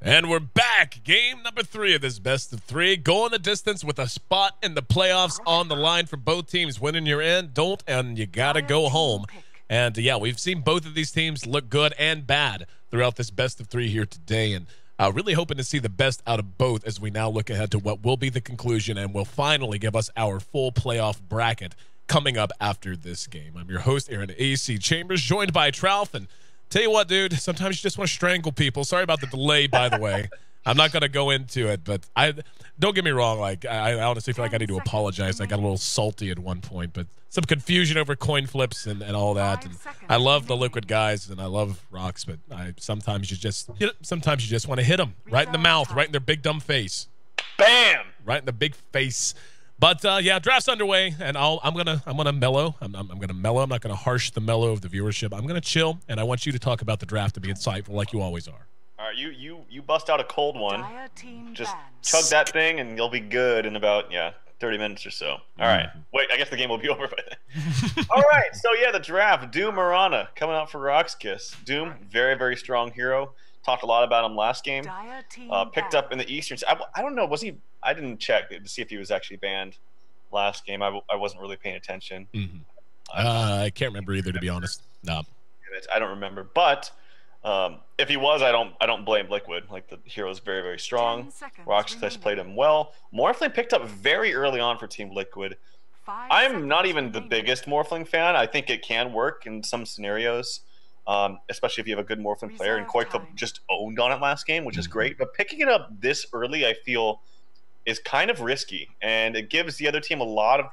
And we're back. Game number 3 of this best of 3. Going the distance with a spot in the playoffs on the line for both teams. Winning you're in, don't, and you got to go home. And yeah, we've seen both of these teams look good and bad throughout this best of 3 here today. And really hoping to see the best out of both as we now look ahead to what will be the conclusion and will finally give us our full playoff bracket coming up after this game. I'm your host, Aaron AC Chambers, joined by Trout. And tell you what, dude, sometimes you just want to strangle people. Sorry about the delay, by the way. I'm not going to go into it, but don't get me wrong. Like, I honestly feel like I need to apologize. I got a little salty at one point, but some confusion over coin flips and all that. And I love the Liquid guys and I love RoX, but sometimes you just want to hit them right in the mouth, right in their big dumb face. Bam! Right in the big face. But yeah, draft's underway, and I'm gonna mellow. I'm gonna mellow. I'm not gonna harsh the mellow of the viewership. I'm gonna chill, and I want you to talk about the draft to be insightful, like you always are. All right, you bust out a cold one. Just chug that thing, and you'll be good in about 30 minutes or so. All right. Wait, I guess the game will be over by then. All right. So yeah, the draft. Doom Mirana coming out for RoX.KIS. Doom, very very strong hero. Talked a lot about him last game. Picked up in the Eastern. I don't know. Was he? I didn't check to see if he was actually banned last game. I wasn't really paying attention. I can't remember either, to be honest. No. I don't remember. But if he was, I don't blame Liquid. Like, the hero is very very strong. RoX.KIS played him well. Morphling picked up very early on for Team Liquid. I'm not even the biggest Morphling fan. I think it can work in some scenarios. Especially if you have a good Morphling player, and Koi just owned on it last game, which is great. But picking it up this early, I feel, is kind of risky, and it gives the other team a lot of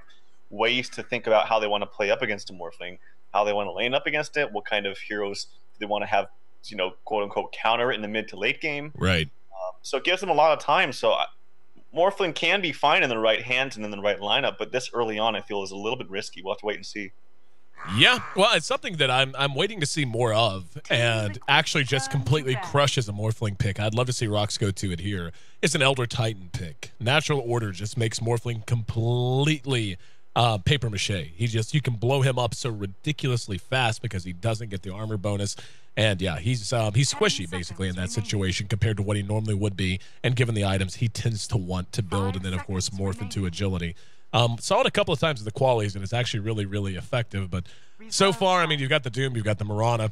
ways to think about how they want to play up against a Morphling, how they want to lane up against it, what kind of heroes they want to have, quote unquote, counter it in the mid to late game. Right. So it gives them a lot of time. So Morphling can be fine in the right hands and in the right lineup, but this early on, I feel, is a little bit risky. We'll have to wait and see. Yeah, well, it's something that I'm waiting to see more of, and actually just completely crushes a Morphling pick. I'd love to see RoX go to it here. It's an Elder Titan pick. Natural Order just makes Morphling completely paper mache. You can blow him up so ridiculously fast because he doesn't get the armor bonus, and yeah, he's squishy basically in that situation compared to what he normally would be, and given the items he tends to want to build and then of course morph into agility. Saw it a couple of times in the qualies, and it's actually really, really effective. But so far, I mean, you've got the Doom, you've got the Mirana.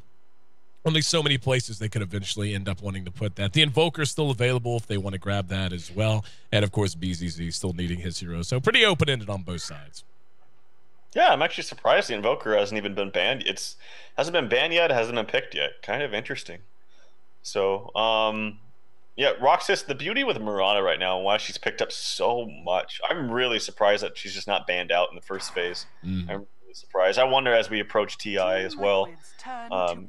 Only so many places they could eventually end up wanting to put that. The Invoker is still available if they want to grab that as well. And, of course, BZZ still needing his hero. So pretty open-ended on both sides. Yeah, I'm actually surprised the Invoker hasn't even been banned. Hasn't been banned yet, hasn't been picked yet. Kind of interesting. So, yeah, RoX.KIS, the beauty with Mirana right now and why she's picked up so much, I'm really surprised that she's just not banned out in the first phase. I'm really surprised. I wonder as we approach TI as well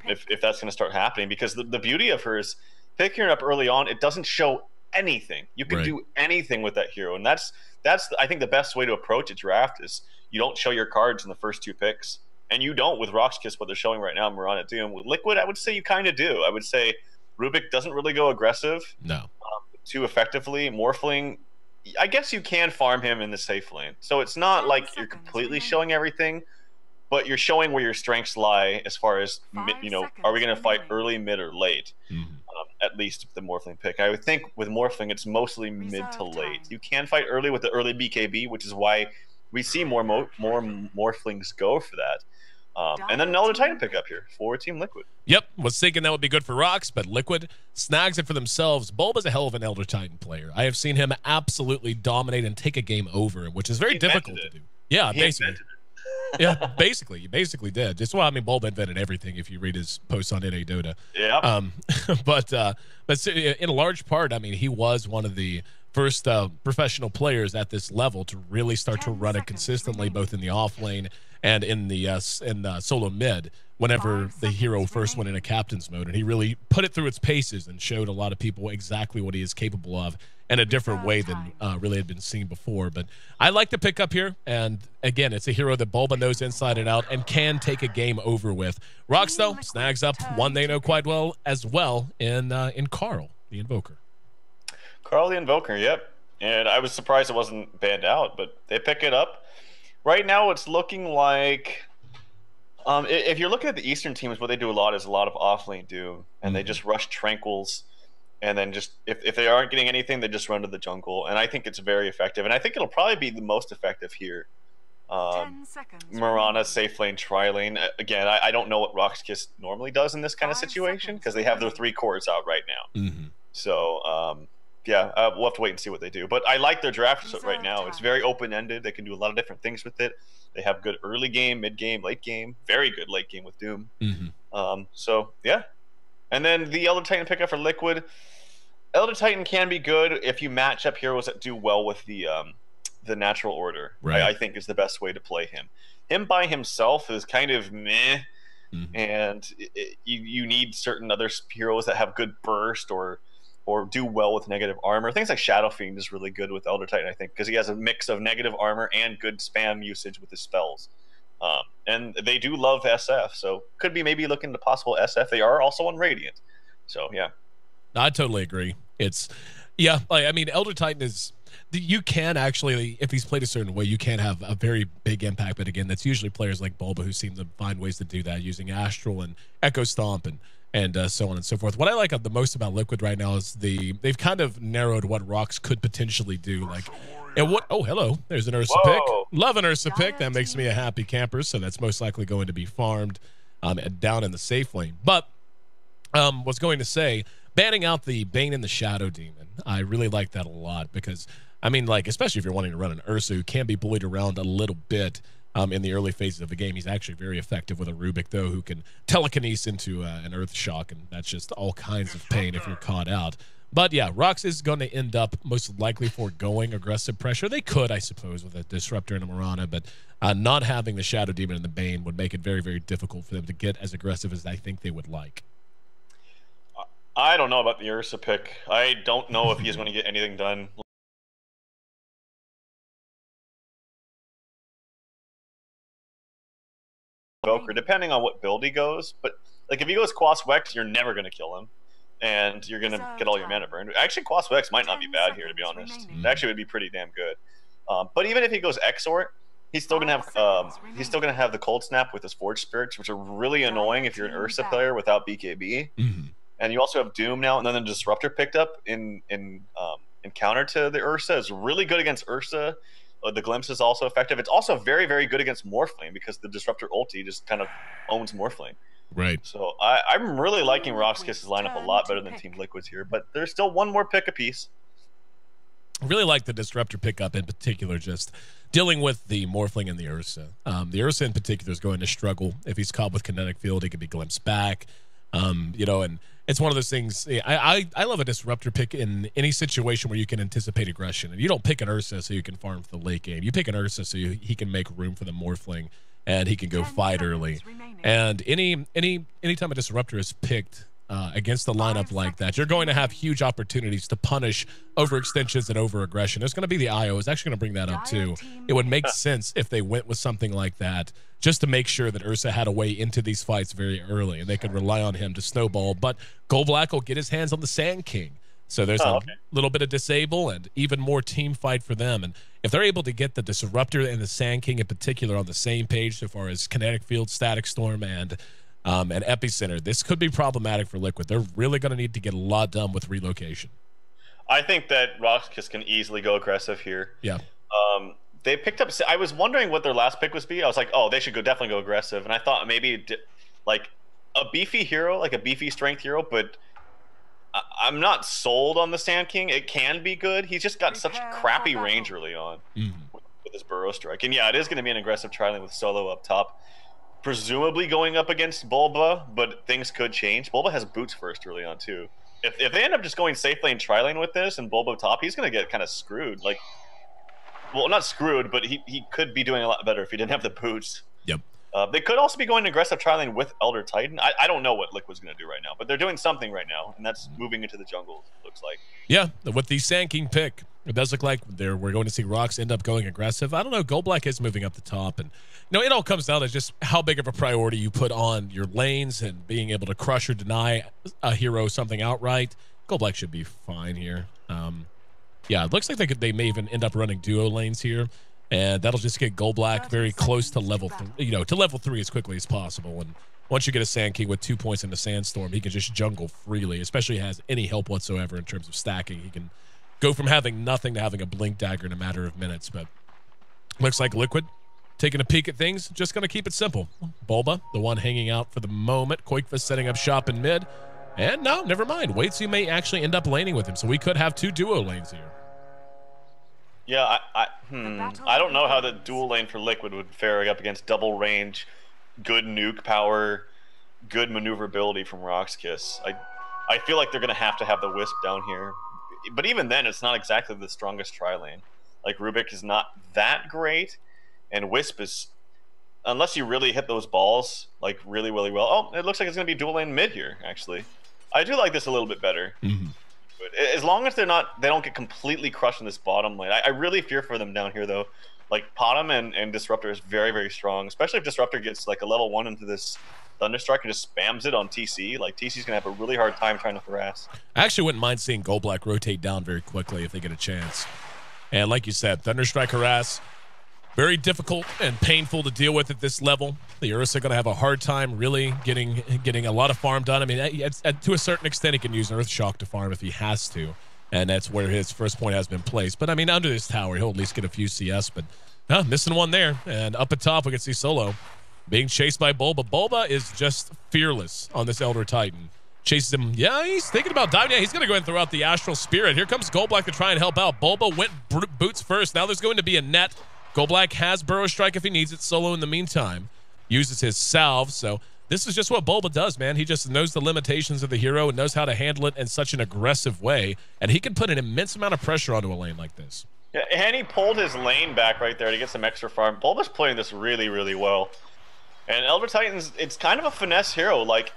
if that's going to start happening, because the beauty of her is picking her up early on, it doesn't show anything. You can do anything with that hero, and that's I think the best way to approach a draft is you don't show your cards in the first 2 picks, and you don't with RoX.KIS what they're showing right now, Mirana Doom. With Liquid, I would say you kind of do. I would say Rubik doesn't really go aggressive. No. Too effectively. Morphling, I guess you can farm him in the safe lane. So it's not like you're completely showing everything, but you're showing where your strengths lie as far as, are we going to fight early, mid, or late? At least the Morphling pick. I would think with Morphling, it's mostly mid to late. You can fight early with the early BKB, which is why we see more Morphlings go for that. And then another Titan pick up here for Team Liquid. Yep, was thinking that would be good for RoX, but Liquid snags it for themselves. Bulb is a hell of an Elder Titan player. I have seen him absolutely dominate and take a game over, which is very difficult to do. Yeah, basically. Yeah, basically, you basically did. Just Bulb invented everything. If you read his posts on NA Dota. Yeah. But in a large part, I mean, he was one of the first professional players at this level to really start to run it consistently, both in the off lane and in the solo mid, whenever the hero first went into captain's mode. And he really put it through its paces and showed a lot of people exactly what he is capable of in a different way than really had been seen before. But I like the pickup here. And again, it's a hero that Bulba knows inside and out and can take a game over with. RoX, though, snags up one they know quite well as well in Carl, the Invoker. Carl the Invoker, yep. And I was surprised it wasn't banned out, but they pick it up. Right now, it's looking like if you're looking at the Eastern teams, what they do a lot is a lot of off-lane Doom, and they just rush Tranquils and then just if they aren't getting anything, they just run to the jungle. And I think it's very effective, and I think it'll probably be the most effective here. 10 seconds. Mirana, safe lane, tri lane. Again, I don't know what RoX.KIS normally does in this kind of 5 situation seconds because they have their 3 cores out right now. Mm-hmm. So, yeah, we'll have to wait and see what they do. But I like their draft right now. It's very open-ended. They can do a lot of different things with it. They have good early game, mid game, late game. Very good late game with Doom. Mm-hmm. So, yeah. And then the Elder Titan pickup for Liquid. Elder Titan can be good if you match up heroes that do well with the natural order. Right. I think is the best way to play him. Him by himself is kind of meh. Mm-hmm. And you need certain other heroes that have good burst or do well with negative armor. Things like Shadow Fiend is really good with Elder Titan, I think, because he has a mix of negative armor and good spam usage with his spells. And they do love SF, so could be maybe looking to possible SF. They are also on Radiant. So, yeah. I totally agree. It's, yeah, I mean, Elder Titan is, you can actually, if he's played a certain way, you can have a very big impact. But again, that's usually players like Bulba who seem to find ways to do that using Astral and Echo Stomp and so on and so forth. What I like the most about Liquid right now is they've kind of narrowed what RoX could potentially do. Like, and what? Oh, hello. There's an Ursa pick. Love an Ursa pick. That makes me a happy camper. So that's most likely going to be farmed down in the safe lane. But was going to say, banning out the Bane and the Shadow Demon, I really like that a lot because, I mean, like, especially if you're wanting to run an Ursa who can be bullied around a little bit. In the early phases of the game, he's actually very effective with a Rubik, though, who can telekinesis into an Earth Shock, and that's just all kinds of pain if you're caught out. But yeah, RoX is going to end up most likely foregoing aggressive pressure. They could, I suppose, with a Disruptor and a Mirana, but not having the Shadow Demon and the Bane would make it very, very difficult for them to get as aggressive as I think they would like. I don't know about the Ursa pick. I don't know if he's going to get anything done. Depending on what build he goes, but like if he goes Quas Wex, you're never going to kill him, and you're going to get all your mana burned. Actually, Quas Wex might not be bad here, to be honest. It actually would be pretty damn good. But even if he goes Exort, he's still going to have the Cold Snap with his Forge Spirits, which are really annoying if you're an Ursa player without BKB. Mm-hmm. And you also have Doom now, and then the Disruptor picked up in counter to the Ursa is really good against Ursa. The Glimpse is also effective. It's also very, very good against Morphling because the Disruptor ulti just kind of owns Morphling. Right. So I'm really liking RoX.KIS's lineup a lot better than Team Liquid's here, but there's still one more pick apiece. I really like the Disruptor pickup in particular, just dealing with the Morphling and the Ursa. The Ursa in particular is going to struggle. If he's caught with Kinetic Field, he could be glimpsed back. You know, and it's one of those things. I love a Disruptor pick in any situation where you can anticipate aggression. And you don't pick an Ursa so you can farm for the late game. You pick an Ursa so he can make room for the Morphling and he can go fight early. And anytime a Disruptor is picked against a lineup like that, you're going to have huge opportunities to punish overextensions and overaggression. There's going to be the IO. I was actually going to bring that up too. It would make sense if they went with something like that just to make sure that Ursa had a way into these fights very early and they could rely on him to snowball. But Goldblack will get his hands on the Sand King. So there's a little bit of disable and even more team fight for them. And if they're able to get the Disruptor and the Sand King in particular on the same page so far as Kinetic Field, Static Storm, and Epicenter, this could be problematic for Liquid. They're really going to need to get a lot done with relocation. I think that RoX.KIS can easily go aggressive here. Yeah. They picked up. I was wondering what their last pick was be. I was like, oh, they should definitely go aggressive. And I thought maybe like a beefy hero, like a beefy strength hero, but I'm not sold on the Sand King. It can be good. He's just got such crappy range early on with his Burrow Strike. And yeah, it is going to be an aggressive trialing with Solo up top. Presumably going up against Bulba, but things could change. Bulba has boots first early on too. If they end up just going safe lane, tri lane with this and Bulba top, he's going to get kind of screwed. Like, well, not screwed, but he could be doing a lot better if he didn't have the boots. Yep. They could also be going aggressive tri lane with Elder Titan. I don't know what Liquid's going to do right now, but they're doing something right now, and that's moving into the jungle, it looks like. Yeah, with the Sand King pick, it does look like we're going to see RoX end up going aggressive. I don't know. Goldblack is moving up the top, and you know, it all comes down to just how big of a priority you put on your lanes and being able to crush or deny a hero something outright. Goldblack should be fine here. Yeah, it looks like they may even end up running duo lanes here, and that'll just get Goldblack very close to level 3, to level 3 as quickly as possible. And once you get a Sand King with 2 points in the Sandstorm, he can just jungle freely, especially if he has any help whatsoever in terms of stacking. He can go from having nothing to having a Blink Dagger in a matter of minutes. But looks like Liquid taking a peek at things, just going to keep it simple. Bulba, the one hanging out for the moment. Quakefist setting up shop in mid. And no, never mind. Waitsu may actually end up laning with him, so we could have 2 duo lanes here. Yeah, I don't know how the dual lane for Liquid would fare up against double range, good nuke power, good maneuverability from RoX.KIS. I feel like they're going to have the Wisp down here. But even then, it's not exactly the strongest tri-lane. Like, Rubik is not that great, and Wisp is, unless you really hit those balls, like, really, really well. Oh, it looks like it's going to be dual lane mid here, actually. I do like this a little bit better. But as long as they don't get completely crushed in this bottom lane. I really fear for them down here, though. Like, Potom and Disruptor is very, very strong, especially if Disruptor gets, like, a level 1 into this Thunderstrike and just spams it on TC. Like, TC's going to have a really hard time trying to harass. I actually wouldn't mind seeing Goldblack rotate down very quickly if they get a chance. And like you said, Thunderstrike harass, very difficult and painful to deal with at this level. The Ursa going to have a hard time really getting a lot of farm done. I mean, to a certain extent, he can use Earthshock to farm if he has to. And that's where his first point has been placed. But, I mean, under this tower, he'll at least get a few CS. But missing one there. And up at top, we can see Solo being chased by Bulba. Bulba is just fearless on this Elder Titan. Chases him. Yeah, he's thinking about diving. Yeah, he's going to go ahead and throw out the Astral Spirit. Here comes Goldblack to try and help out. Bulba went boots first. Now there's going to be a net. Goldblack has Burrow Strike if he needs it. Solo in the meantime uses his salve. So this is just what Bulba does, man. He just knows the limitations of the hero and knows how to handle it in such an aggressive way. And he can put an immense amount of pressure onto a lane like this. Yeah, and he pulled his lane back right there to get some extra farm. Bulba's playing this really, really well. And Elder Titans, it's kind of a finesse hero. Like,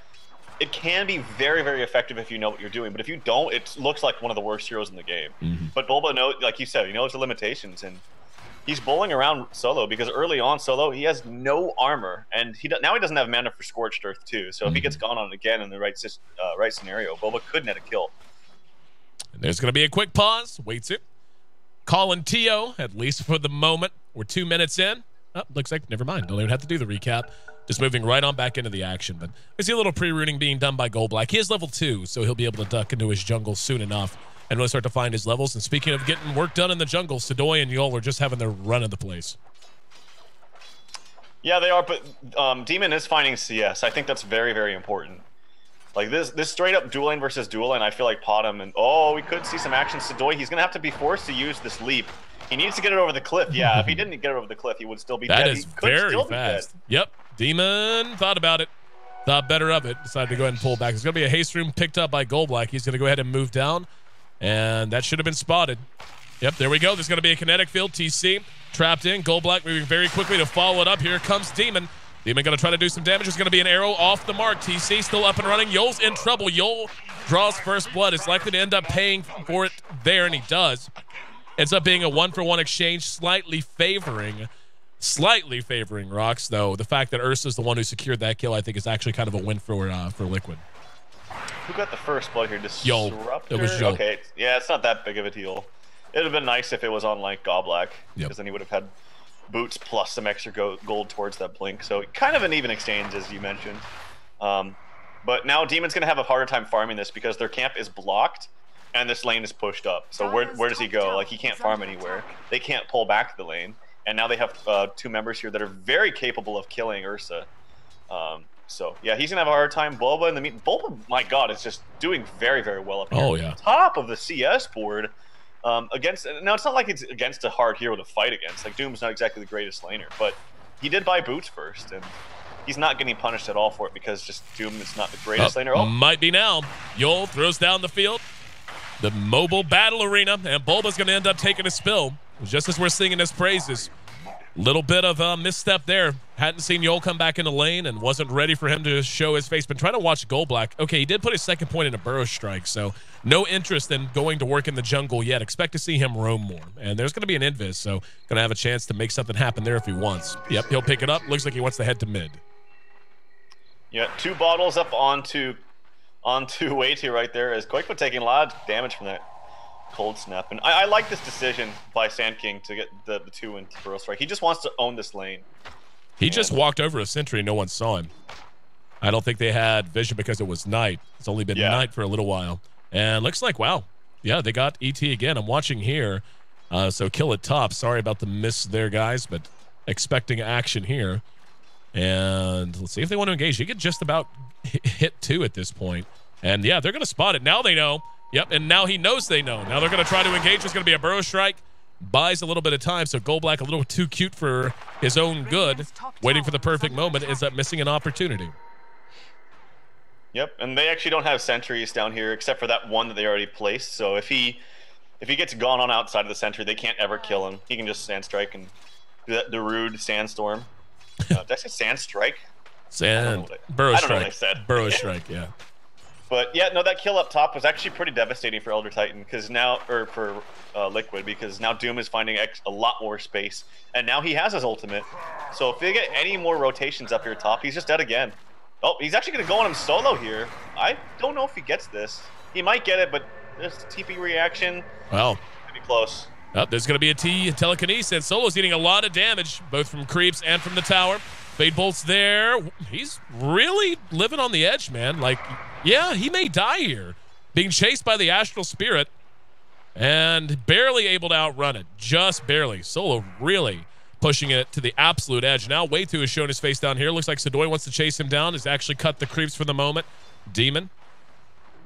it can be very, very effective if you know what you're doing. But if you don't, it looks like one of the worst heroes in the game. But Bulba knows, like you said, he knows the limitations. And he's bowling around Solo because early on, Solo, he has no armor. And now he doesn't have mana for Scorched Earth, too. So if he gets gone on again in the right scenario, Bulba could net a kill. And there's going to be a quick pause. Waits it. Calling Tio, at least for the moment. We're 2 minutes in. Oh, looks like, never mind. Don't even have to do the recap. Just moving right on back into the action. But we see a little pre-rooting being done by Goldblack. He is level 2, so he'll be able to duck into his jungle soon enough and really start to find his levels. And speaking of getting work done in the jungle, Sadoy and Yol are just having their run of the place. Yeah, they are, but Demon is finding CS. I think that's very, very important. Like, this straight up dual lane versus dual lane, I feel like Potom and... Oh, we could see some action. Sadoy, he's going to have to be forced to use this leap. He needs to get it over the cliff. Yeah, if he didn't get it over the cliff, he would still be dead. That is very fast. Yep. Demon thought about it. Thought better of it. Decided to go ahead and pull back. There's going to be a haste room picked up by Goldblack. He's going to go ahead and move down. And that should have been spotted. Yep, there we go. There's going to be a kinetic field. TC trapped in. Goldblack moving very quickly to follow it up. Here comes Demon. Demon going to try to do some damage. There's going to be an arrow off the mark. TC still up and running. Yol's in trouble. Yol draws first blood. It's likely to end up paying for it there, and he does. Ends up being a 1-for-1 exchange, slightly favoring RoX, though. The fact that Ursa's the one who secured that kill, I think, is actually kind of a win for Liquid. Who got the first blood here? Yol. It was Yol. Okay, yeah, it's not that big of a deal. It would have been nice if it was on, like, Goblak, because then he would have had boots plus some extra gold towards that blink. So kind of an even exchange, as you mentioned. But now Demon's going to have a harder time farming this because their camp is blocked. And this lane is pushed up. So where does he go? Like, he can't farm anywhere. They can't pull back the lane. And now they have 2 members here that are very capable of killing Ursa. So, yeah, he's going to have a hard time. Bulba in the meet. Bulba, my God, is just doing very, very well up here. Oh, yeah. Top of the CS board. Against, now, it's not like it's against a hard hero to fight against. Like, Doom's not exactly the greatest laner. But he did buy boots first. And he's not getting punished at all for it because just Doom is not the greatest laner. Oh, might be now. Yol throws down the field. The mobile battle arena, and Bulba's going to end up taking a spill, just as we're singing his praises. Little bit of a misstep there. Hadn't seen Yol come back in the lane and wasn't ready for him to show his face. Been trying to watch Goldblack. Okay, he did put his second point in a Burrow Strike, so no interest in going to work in the jungle yet. Expect to see him roam more. And there's going to be an invis, so going to have a chance to make something happen there if he wants. Yep, he'll pick it up. Looks like he wants to head to mid. Yeah, 2 bottles up onto Waity right there as Quakefoot taking a lot of damage from that cold snap. And I like this decision by Sand King to get the 2 into Burrow Strike. He just wants to own this lane. He just walked over a sentry and no one saw him. I don't think they had vision because it was night. It's only been night for a little while. And looks like, wow. Yeah, they got ET again. I'm watching here. So kill it top. Sorry about the miss there, guys, but expecting action here. And let's see if they want to engage. You could just about hit 2 at this point. And, yeah, they're going to spot it. Now they know. Yep, and now he knows they know. Now they're going to try to engage. There's going to be a burrow strike. Buys a little bit of time, so Goldblack, a little too cute for his own good, waiting for the perfect moment, ends up missing an opportunity. Yep, and they actually don't have sentries down here except for that one that they already placed. So if he gets gone on outside of the sentry, they can't ever kill him. He can just sand strike and do that Darude sandstorm. Did I say sand strike? Burrow strike. I don't know what I said. Burrow strike, yeah. But yeah, no, that kill up top was actually pretty devastating for Elder Titan because now, or for Liquid, because now Doom is finding a lot more space, and now he has his ultimate. So if they get any more rotations up here top, he's just dead again. Oh, he's actually going to go on him solo here. I don't know if he gets this. He might get it, but this TP reaction, well, maybe close. Oh, there's going to be a telekinesis, and Solo's eating a lot of damage, both from creeps and from the tower. Fade Bolt's there. He's really living on the edge, man. Like, yeah, he may die here. Being chased by the Astral Spirit and barely able to outrun it. Just barely. Solo really pushing it to the absolute edge. Now Waytu has shown his face down here. Looks like Sadoy wants to chase him down. Has actually cut the creeps for the moment. Demon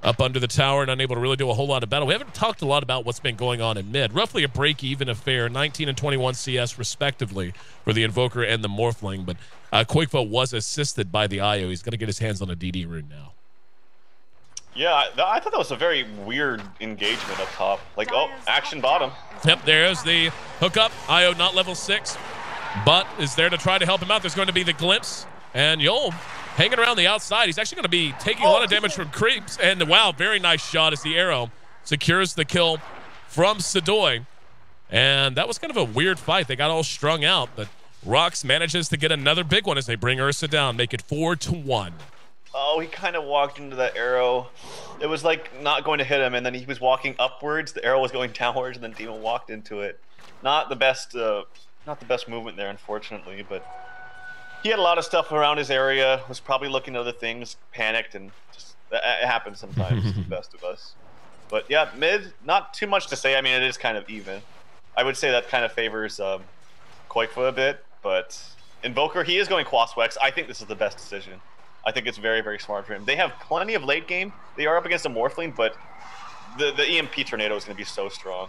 up under the tower and unable to really do a whole lot of battle. We haven't talked a lot about what's been going on in mid. Roughly a break-even affair, 19 and 21 CS respectively for the Invoker and the Morphling. But Quakefo was assisted by the IO. He's going to get his hands on a DD rune now. Yeah, I thought that was a very weird engagement up top. Like, oh, action bottom. Yep, there's the hookup. IO not level 6, but is there to try to help him out. There's going to be the glimpse. And Yol hanging around the outside. He's actually going to be taking a lot of damage from creeps. And wow, very nice shot as the arrow secures the kill from Sadoy. And that was kind of a weird fight. They got all strung out, but RoX manages to get another big one as they bring Ursa down, make it 4-1. Oh, he kind of walked into that arrow. It was like not going to hit him, and then he was walking upwards. The arrow was going downwards, and then Demon walked into it. Not the best movement there, unfortunately. But he had a lot of stuff around his area. Was probably looking at other things, panicked, and just it happens sometimes. The best of us. But yeah, mid, not too much to say. I mean, it is kind of even. I would say that kind of favors Quakefo a bit, but Invoker, he is going Quaswex. I think this is the best decision. I think it's very, very smart for him. They have plenty of late game. They are up against a Morphling, but the EMP Tornado is going to be so strong.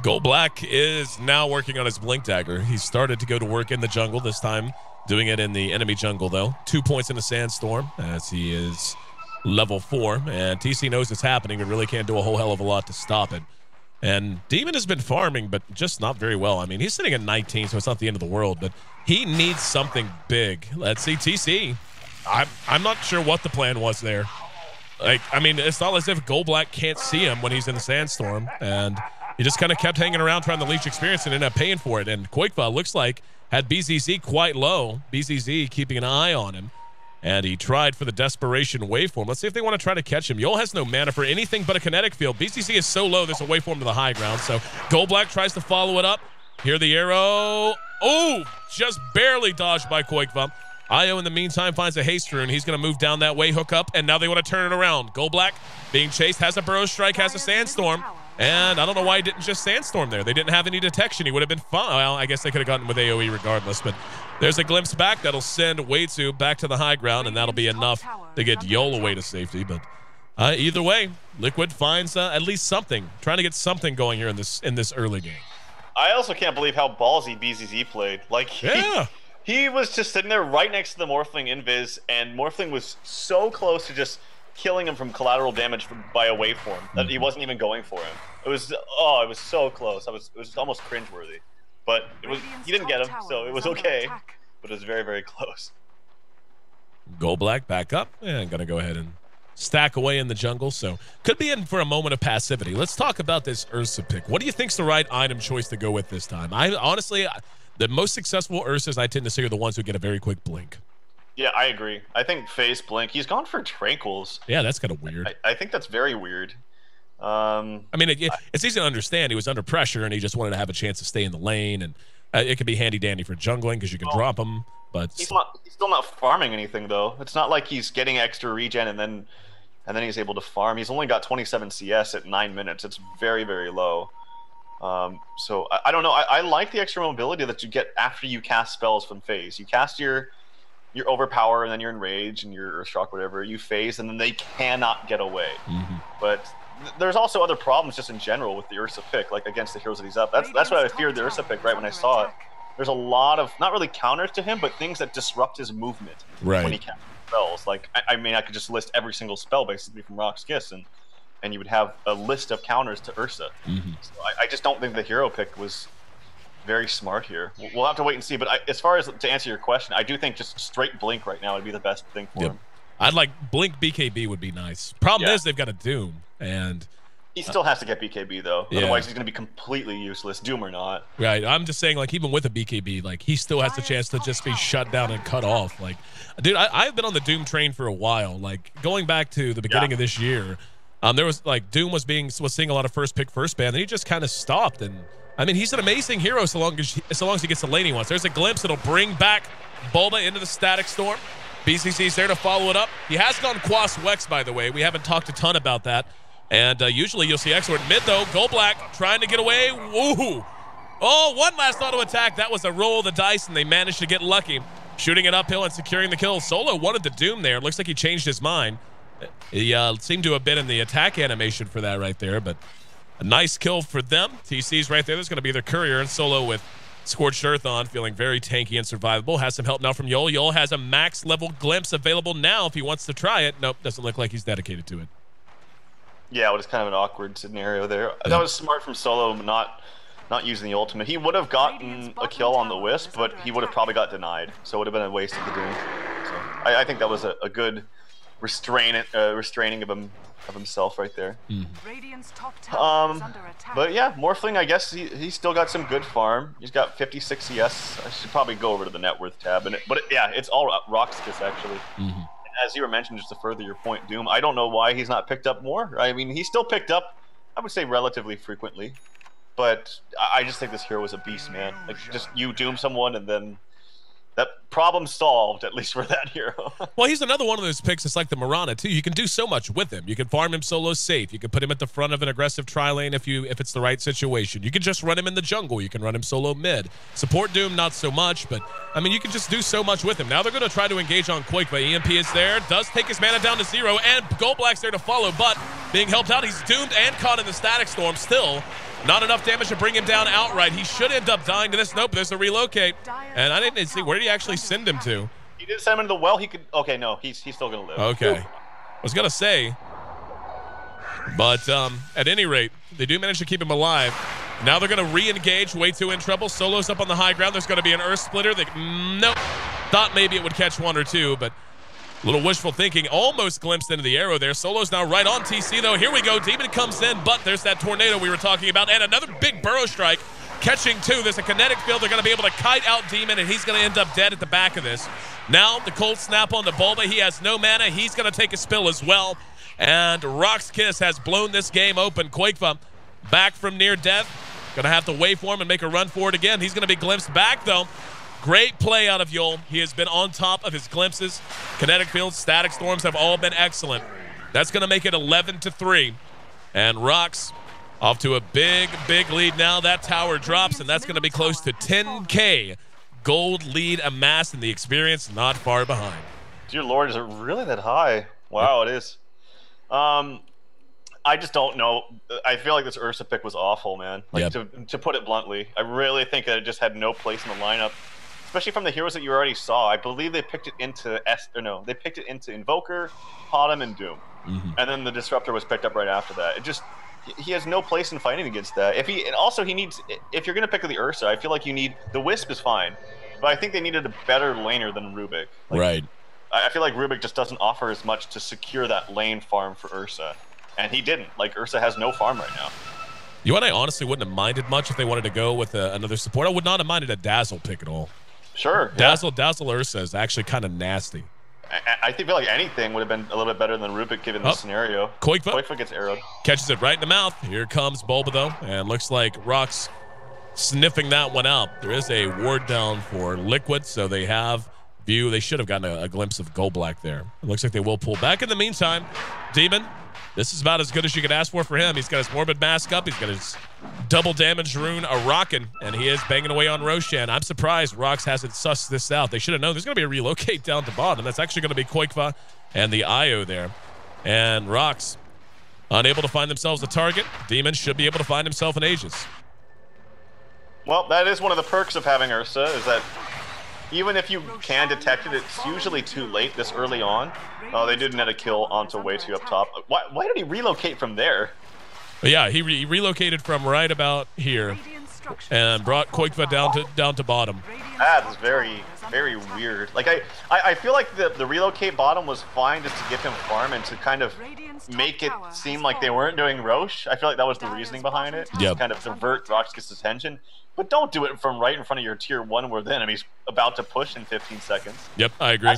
Goldblack is now working on his Blink Dagger. He started to go to work in the jungle this time, doing it in the enemy jungle, though. 2 points in the Sandstorm as he is level 4. And TC knows it's happening, but really can't do a whole hell of a lot to stop it. And Demon has been farming, but just not very well. I mean, he's sitting at 19, so it's not the end of the world, but he needs something big. Let's see, TC. I'm not sure what the plan was there. Like, I mean, it's not as if Goldblack can't see him when he's in the Sandstorm, and he just kind of kept hanging around trying to leech experience and ended up paying for it. And Quakefo looks like had BZZ quite low. BZZ keeping an eye on him. And he tried for the desperation waveform. Let's see if they want to try to catch him. Yol has no mana for anything but a kinetic field. BCC is so low, there's a waveform to the high ground. So Goldblack tries to follow it up. Here the arrow. Oh, just barely dodged by Quakefo. IO in the meantime finds a haste rune. He's going to move down that way, hook up, and now they want to turn it around. Goldblack being chased, has a burrow strike, has a sandstorm. And I don't know why he didn't just sandstorm there. They didn't have any detection. He would have been fine. Well, I guess they could have gotten with AoE regardless, but there's a glimpse back that'll send Waytu back to the high ground, and that'll be enough to get Yol away to safety. But either way, Liquid finds at least something, trying to get something going here in this early game. I also can't believe how ballsy BZZ played. Like, he was just sitting there right next to the Morphling invis, and Morphling was so close to just killing him from collateral damage by a waveform that he wasn't even going for him. It was so close. It was almost cringeworthy. But he didn't get him, so it was okay. But it was very, very close. Goldblack back up and gonna go ahead and stack away in the jungle. So could be in for a moment of passivity. Let's talk about this Ursa pick. What do you think's the right item choice to go with this time? Honestly, the most successful Ursas I tend to see are the ones who get a very quick blink. Yeah, I agree. I think Face Blink. He's gone for Tranquils. Yeah, that's kind of weird. I think that's very weird. I mean, it's easy to understand. He was under pressure, and he just wanted to have a chance to stay in the lane. And It can be handy dandy for jungling because you can drop them. But he's still not farming anything though. It's not like he's getting extra regen and then he's able to farm. He's only got 27 CS at 9 minutes. It's very, very low. So I don't know. I like the extra mobility that you get after you cast spells from phase. You cast your overpower and then you're enrage and your shock, whatever. You phase and then they cannot get away. But there's also other problems just in general with the Ursa pick, like against the heroes that he's up. That's what I feared the Ursa pick right when I saw it. There's a lot of not really counters to him, but things that disrupt his movement when he casts spells. Like I mean, I could just list every single spell basically from RoX.KIS and you would have a list of counters to Ursa. So I just don't think the hero pick was very smart here. We'll have to wait and see. But as far as to answer your question, I do think just straight Blink right now would be the best thing for him. I'd like Blink BKB would be nice. Problem is they've got a Doom, and he still has to get BKB though. Otherwise, he's going to be completely useless, Doom or not. Right. I'm just saying, like, even with a BKB, like, he still has the chance to just be shut down and cut off. Like, dude, I've been on the Doom train for a while. Like, going back to the beginning of this year, there was like Doom was seeing a lot of first pick, first ban, and he just kind of stopped. And I mean, he's an amazing hero so long as he gets the lane he wants. There's a glimpse that'll bring back Bulba into the Static Storm. BCC's there to follow it up. He has gone Quas Wex, by the way. We haven't talked a ton about that. And usually you'll see Exort mid, though. Go Black trying to get away. Woohoo! Oh, one last auto attack. That was a roll of the dice, and they managed to get lucky. Shooting it uphill and securing the kill. Solo wanted the Doom there. Looks like he changed his mind. He seemed to have been in the attack animation for that right there, but a nice kill for them. TC's right there. There's going to be their courier and Solo with Scorched Earth on, feeling very tanky and survivable. Has some help now from Yol. Yol has a max level glimpse available now if he wants to try it. Nope, doesn't look like he's dedicated to it. Yeah, it was kind of an awkward scenario there. That was smart from Solo, not using the ultimate. He would have gotten a kill on the Wisp, but he would have probably got denied. So it would have been a waste of the Doom. So I think that was a good restraining of himself right there. But yeah, Morphling, I guess he's still got some good farm. He's got 56 CS. I should probably go over to the net worth tab. But it's all RoX.KIS actually. As you were mentioning, just to further your point, Doom, I don't know why he's not picked up more. I mean, he's still picked up, I would say, relatively frequently. But I just think this hero is a beast, man. Like, just you Doom someone and then that problem solved, at least for that hero. Well, he's another one of those picks. It's like the Mirana, too. You can do so much with him. You can farm him solo safe. You can put him at the front of an aggressive tri-lane if it's the right situation. You can just run him in the jungle. You can run him solo mid. Support Doom, not so much, but, I mean, you can just do so much with him. Now they're going to try to engage on Quake, but EMP is there. Does take his mana down to 0, and Gold Black's there to follow, but being helped out, he's doomed and caught in the Static Storm still. Not enough damage to bring him down outright. He should end up dying to this. Nope, there's a relocate. And I didn't see, where did he actually send him to? He did send him into the well. He could, okay, no, he's still going to live. Okay. I was going to say, but at any rate, they do manage to keep him alive. Now they're going to re-engage. Way too in trouble. Solo's up on the high ground. There's going to be an Earth Splitter. Nope. Thought maybe it would catch one or two, but a little wishful thinking. Almost glimpsed into the arrow there. Solo's now right on TC, though. Here we go. Demon comes in, but there's that tornado we were talking about. And another big burrow strike. Catching two. There's a kinetic field. They're going to be able to kite out Demon, and he's going to end up dead at the back of this. Now the cold snap on the Bulba. He has no mana. He's going to take a spill as well. And RoX.KIS has blown this game open. Quakefa back from near death. Going to have to wait for him and make a run for it again. He's going to be glimpsed back, though. Great play out of Yol. He has been on top of his glimpses. Kinetic fields, static storms have all been excellent. That's going to make it 11-3. And RoX off to a big, big lead now. That tower drops, and that's going to be close to 10K gold lead amassed, and the experience not far behind. Dear Lord, is it really that high? Wow, it is. I just don't know. I feel like this Ursa pick was awful, man. Like, to put it bluntly, I really think that it just had no place in the lineup, especially from the heroes that you already saw. I believe they picked it into they picked it into Invoker, Autumn, and Doom, and then the Disruptor was picked up right after that. It just he has no place in fighting against that. He needs, if you're gonna pick the Ursa, I feel like you need the Wisp is fine, but I think they needed a better laner than Rubik. Like, right. I feel like Rubik just doesn't offer as much to secure that lane farm for Ursa. And he didn't. Like, Ursa has no farm right now. You know what? I honestly wouldn't have minded much if they wanted to go with another support. I would not have minded a Dazzle pick at all. Sure. Dazzle Ursa is actually kind of nasty. I feel like anything would have been a little bit better than Rubik given the scenario. Quakefoot gets arrowed. Catches it right in the mouth. Here comes Bulba, though. And looks like RoX sniffing that one out. There is a ward down for Liquid, so they have view. They should have gotten a glimpse of Gold Black there. It looks like they will pull back. In the meantime, Demon, this is about as good as you could ask for him. He's got his Morbid Mask up. He's got his double damage rune a-rockin', and he is banging away on Roshan. I'm surprised RoX hasn't sussed this out. They should have known there's going to be a relocate down to bottom. That's actually going to be Koikva and the IO there. And RoX unable to find themselves a target. Demon should be able to find himself an Aegis. Well, that is one of the perks of having Ursa, is that even if you can detect it, it's usually too late this early on. Oh, they did net a kill onto way too up top. Why did he relocate from there? But yeah, he relocated from right about here and brought Koikva down to bottom. That is very, very weird. Like I feel like the relocate bottom was fine just to give him farm and to kind of make it seem like they weren't doing Roche. I feel like that was the reasoning behind it. Yep. To kind of divert RoX.KIS' attention. But don't do it from right in front of your tier 1 where the enemy's about to push in 15 seconds. Yep, I agree.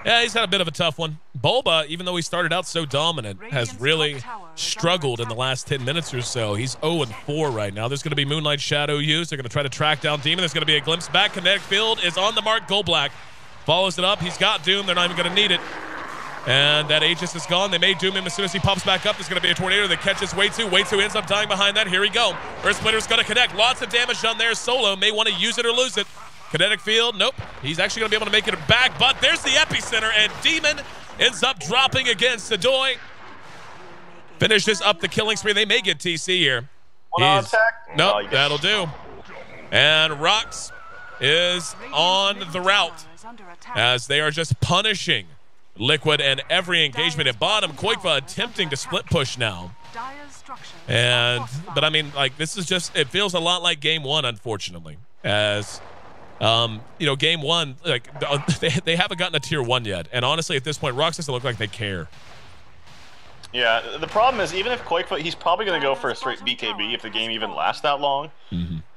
Yeah, he's had a bit of a tough one. Bulba, even though he started out so dominant, has really struggled in the last 10 minutes or so. He's 0-4 right now. There's going to be Moonlight Shadow used. They're going to try to track down Demon. There's going to be a glimpse back. Kinetic Field is on the mark. Gold Black follows it up. He's got Doom. They're not even going to need it. And that Aegis is gone. They may doom him as soon as he pops back up. There's going to be a tornado that catches Way 2. Way 2 ends up dying behind that. Here we go. Earth Splitter's going to connect. Lots of damage done there. Solo may want to use it or lose it. Kinetic Field, nope. He's actually going to be able to make it back, but there's the epicenter, and Demon ends up dropping against Sadoy. Finishes up the killing spree. They may get TC here. Attack? Nope, Oh, that'll do. And RoX is on the route as they are just punishing Liquid and every engagement at bottom. Koikva attempting to split push now. But I mean, like, this is just, it feels a lot like game 1, unfortunately, as you know, game 1, like, they haven't gotten a tier 1 yet, and honestly at this point RoX doesn't look like they care. Yeah, the problem is, even if Koikva, he's probably going to go for a straight BKB if the game even lasts that long.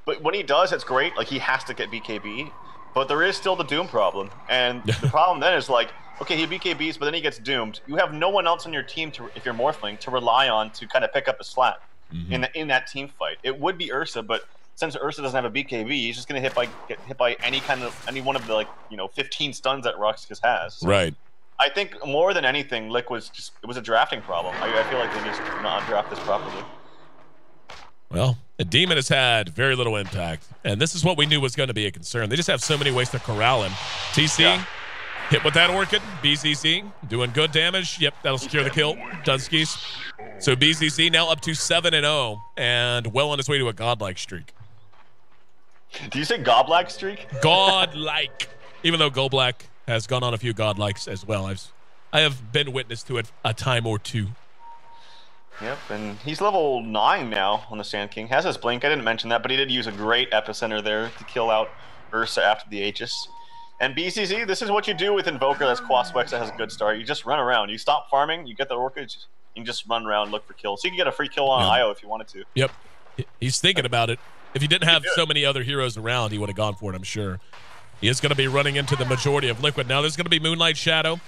But when he does, it's great. Like, he has to get BKB, but there is still the Doom problem, and the problem then is, like, okay, he BKBs, but then he gets doomed. You have no one else on your team, to, if you're Morphling, to rely on to kind of pick up the slack in that team fight. It would be Ursa, but since Ursa doesn't have a BKB, he's just gonna get hit by any one of the, like, you know, 15 stuns that RoX.KIS has. So right. I think more than anything, it was a drafting problem. I feel like they just did not draft this properly. Well, the Demon has had very little impact, and this is what we knew was going to be a concern. They just have so many ways to corral him. TC, hit with that Orchid. BZZ doing good damage. Yep, that'll secure the kill. Dunskies. So BZZ now up to 7-0 and well on his way to a godlike streak. Do you say godlike streak? Godlike. Even though Gold Black has gone on a few godlikes as well. I have been witness to it a time or two. Yep, and he's level 9 now on the Sand King. Has his blink, I didn't mention that, but he did use a great epicenter there to kill out Ursa after the Aegis. And BCZ, this is what you do with Invoker that's Quaswex that has a good start. You just run around. You stop farming, you get the Orchid, you can just run around, look for kills. So you can get a free kill on IO if you wanted to. Yep, he's thinking about it. If he didn't have so many other heroes around, he would have gone for it, I'm sure. He is going to be running into the majority of Liquid. Now there's going to be Moonlight Shadow.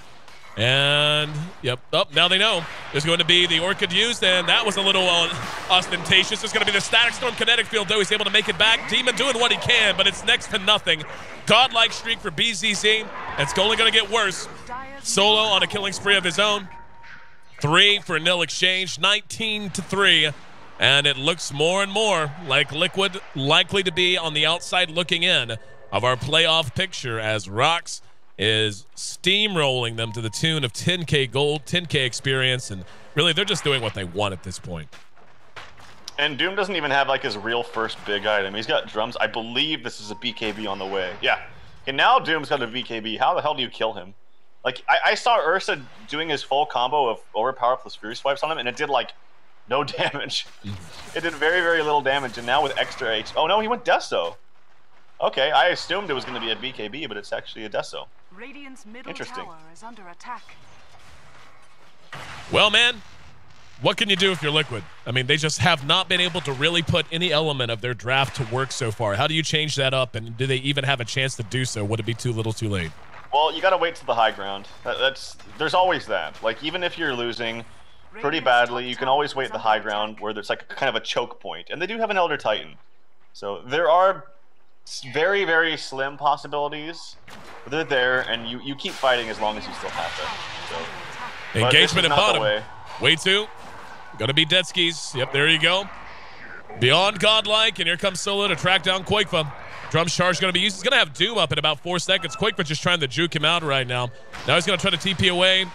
And, yep, now they know. There's going to be the Orchid used, and that was a little ostentatious. There's going to be the Static Storm Kinetic Field, though. He's able to make it back. Demon doing what he can, but it's next to nothing. Godlike streak for BZZ. It's only going to get worse. Solo on a killing spree of his own. 3 for a nil exchange, 19-3. And it looks more and more like Liquid likely to be on the outside looking in of our playoff picture as RoX is steamrolling them to the tune of 10K gold, 10K experience, and really they're just doing what they want at this point. And Doom doesn't even have like his real first big item. He's got drums. I believe this is a BKB on the way. Yeah. And now Doom's got a BKB. How the hell do you kill him? Like, I saw Ursa doing his full combo of overpower plus Fury Swipes on him, and it did like no damage. It did very, very little damage, and now with extra H. Oh no, he went Deso. Okay, I assumed it was going to be a BKB, but it's actually a Deso. Radiant's middle tower is under attack. Well, man, what can you do if you're Liquid? I mean, they just have not been able to really put any element of their draft to work so far. How do you change that up, and do they even have a chance to do so? Would it be too little too late? Well, you got to wait to the high ground. There's always that. Like, even if you're losing, pretty badly. You can always wait at the high ground where there's like kind of a choke point, and they do have an Elder Titan, so there are very, very slim possibilities, but they're there, and you keep fighting as long as you still have them. So, engagement at bottom. Way two. Gonna be dead skis. Yep, there you go. Beyond godlike, and here comes Solo to track down Quakefa. Drum's charge gonna be used. He's gonna have Doom up in about 4 seconds. Quakefa just trying to juke him out right now. Now he's gonna try to TP away.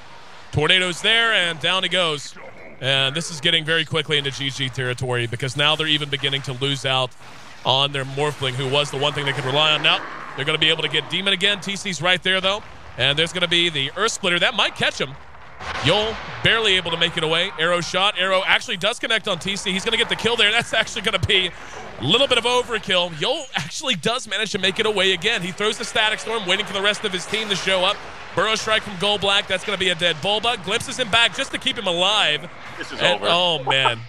Tornado's there, and down he goes. And this is getting very quickly into GG territory because now they're even beginning to lose out on their Morphling, who was the one thing they could rely on. Now they're going to be able to get Demon again. TC's right there, though. And there's going to be the Earth Splitter. That might catch him. Yol barely able to make it away. Arrow shot. Arrow actually does connect on TC. He's going to get the kill there. That's actually going to be a little bit of overkill. Yol actually does manage to make it away again. He throws the Static Storm, waiting for the rest of his team to show up. Burrow Strike from Gold Black. That's going to be a dead Bulba. Glimpses him back just to keep him alive. This is over. Oh, man.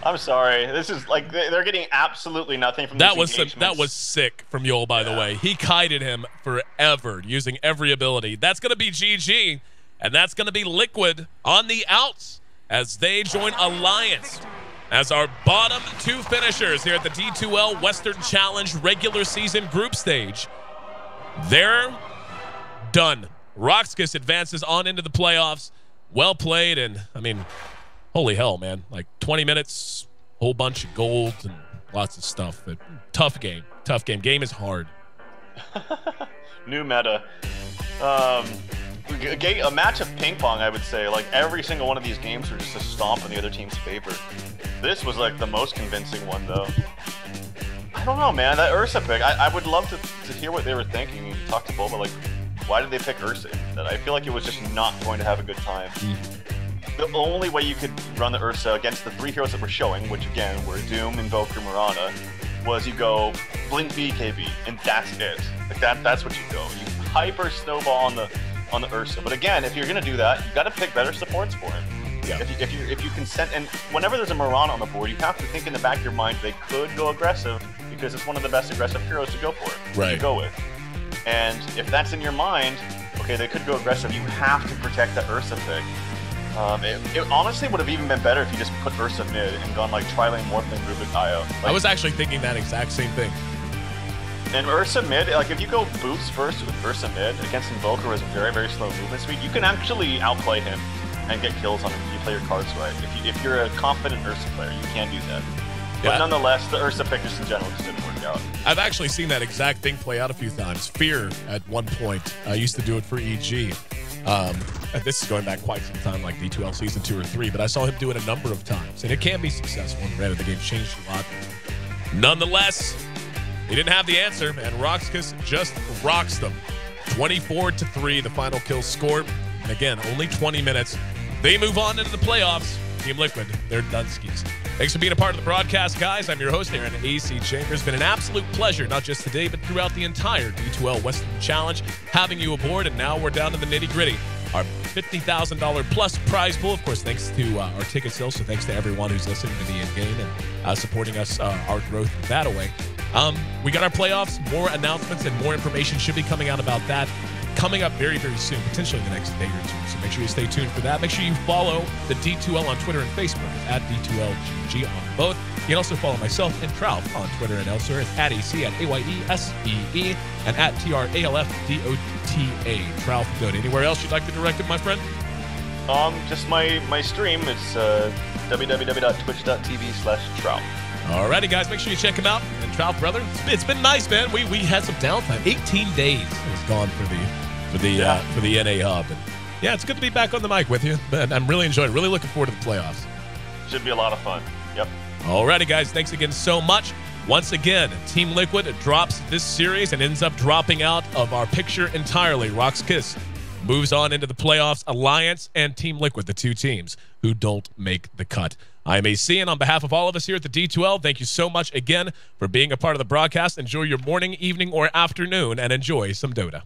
I'm sorry. This is like they're getting absolutely nothing from that these was engagements. That was sick from Yol, by the way. He kited him forever using every ability. That's going to be GG, and that's going to be Liquid on the outs as they join Alliance as our bottom two finishers here at the D2L Western Challenge regular season group stage. They're done. RoX.KIS advances on into the playoffs. Well played, and I mean, holy hell, man. Like 20 minutes, whole bunch of gold and lots of stuff. But tough game. Tough game. Game is hard. New meta. A match of ping pong, I would say. Like every single one of these games were just a stomp in the other team's favor. This was like the most convincing one, though. I don't know, man. That Ursa pick, I would love to hear what they were thinking and talk to Bulba. Like, why did they pick Ursa? That I feel like it was just not going to have a good time. The only way you could run the Ursa against the 3 heroes that we're showing, which again were Doom, Invoker, Mirana, was you go Blink BKB, and that's it. Like that's what you go. You hyper snowball on the Ursa. But again, if you're gonna do that, you got to pick better supports for him. Yeah. If you can send, and whenever there's a Mirana on the board, you have to think in the back of your mind they could go aggressive because it's one of the best aggressive heroes to go for. Right. To go with. And if that's in your mind, okay, they could go aggressive. You have to protect that Ursa pick. It honestly would have even been better if you just put Ursa mid and gone like Tri-Lane, Morphling, Rubik, Io. Like, I was actually thinking that exact same thing. And Ursa mid, like if you go boots first with Ursa mid against Invoker with very, very slow movement speed, you can actually outplay him and get kills on him if you play your cards right. If you're a confident Ursa player, you can do that. Yeah. But nonetheless, the Ursa pick just in general just didn't work out. I've actually seen that exact thing play out a few times. Fear at one point. I used to do it for EG. And this is going back quite some time, like D2L Season 2 or 3, but I saw him do it a number of times, and it can be successful. And granted, the game changed a lot. Nonetheless, he didn't have the answer, and RoX.KIS just rocks them. 24-3, the final kill score. And again, only 20 minutes. They move on into the playoffs. Team Liquid, they're Dunskies. Thanks for being a part of the broadcast, guys. I'm your host, Aaron AC Chambers. It's been an absolute pleasure, not just today, but throughout the entire D2L Western Challenge, having you aboard. And now we're down to the nitty-gritty. Our $50,000 plus prize pool, of course, thanks to our ticket sales. So thanks to everyone who's listening to the in-game and supporting us, our growth that way. We got our playoffs. More announcements and more information should be coming out about that coming up very, very soon, potentially in the next day or two. So make sure you stay tuned for that. Make sure you follow the D2L on Twitter and Facebook at D2LGG on both. You can also follow myself and Trout on Twitter and elsewhere at AC at AYESEE and at TRALFDOTA. Trout, go to anywhere else you'd like to direct it, my friend? Just my stream. It's www.twitch.tv/Trout. Alrighty, guys, make sure you check him out. And Trout, brother, it's been nice, man. We had some downtime. 18 days has gone for the NA Hub. And yeah, it's good to be back on the mic with you. But I'm really enjoying it. Really looking forward to the playoffs. Should be a lot of fun. Yep. Alrighty, guys, thanks again so much. Once again, Team Liquid drops this series and ends up dropping out of our picture entirely. RoX.KIS moves on into the playoffs. Alliance and Team Liquid, the two teams who don't make the cut. I'm AC, and on behalf of all of us here at the D2L, thank you so much again for being a part of the broadcast. Enjoy your morning, evening, or afternoon, and enjoy some Dota.